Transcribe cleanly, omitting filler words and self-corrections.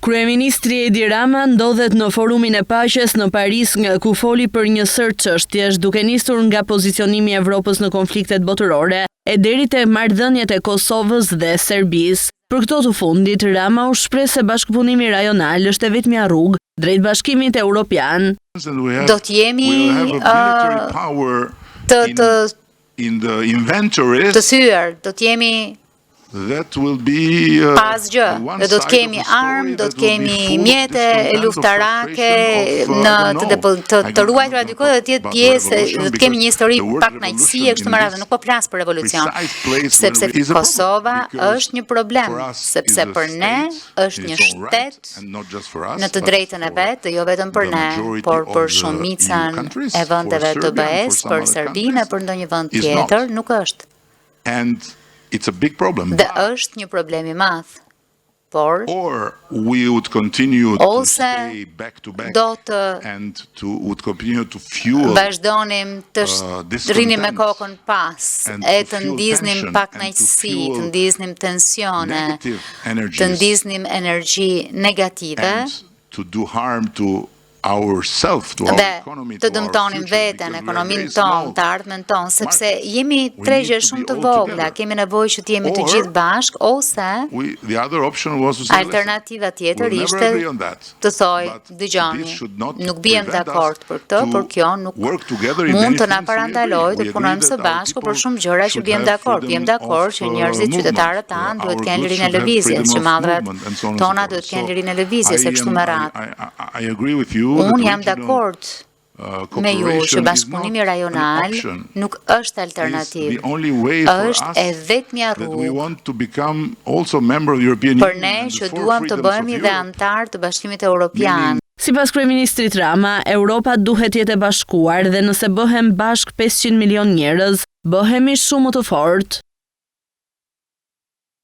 Kryeministri Edi Rama ndodhet në forumin e paqes në Paris ku foli për një sër çështjesh duke nisur nga pozicionimi i Evropës në konfliktet botërore e deri te marrëdhëniet e Kosovës dhe Serbisë. Për këto të fundit, Rama u shpreh se bashkëpunimi rajonal është e vetmja rrugë drejt bashkimit evropian. Do të jemi të thyer, do të jemi pas gjë, do të kemi armë, do të kemi mjete luftarake të ruajtura diku dhe të jetë pjesë, do të kemi një histori pak kënaqësie kështu me radhë, nuk po flas për revolucion, sepse Kosova është një problem, sepse për ne është një shtet në të drejtën e vet, jo vetëm për ne, por për shumicën e vendeve të BE-s, për Serbinë e për ndonjë vend tjetër, nuk është. It's a big problem. Dhe është një problem i madh. Por we would continue to stay back to back and would continue to fuel vazhdonim të rrinim me kokën pas, e të ndiznim pak kënaqësi, të ndiznim tensione, të ndiznim energji negative, to do harm to ourselves, to our economy, të dëmtonim veten, ekonominë tonë, të ardhmen tonë, sepse jemi tregje shumë të vogla, kemi nevojë që të jemi të gjithë bashkë, ose alternativa tjetër ishte të thojë, dëgjoni, nuk bijem dakord për këtë, por kjo nuk mund të na parandalojë të punojmë së bashku për shumë gjëra që bijem dakord që njerëzit, qytetarët tanë duhet të kenë lirinë e lëvizjes, që mallrat tona duhet të kenë lirinë e lëvizjes, e kështu me radhë. Unë jam dakord me ju që bashkëpunimi rajonal nuk është alternativë, është e vetmja rrugë për ne që duam të bëhemi dhe antar të Bashkimit Evropian. Sipas kryeministrit Rama, Europa duhet jetë e bashkuar dhe nëse bëhem bashk 500 milion njerëz, bëhemi shumë më të fortë.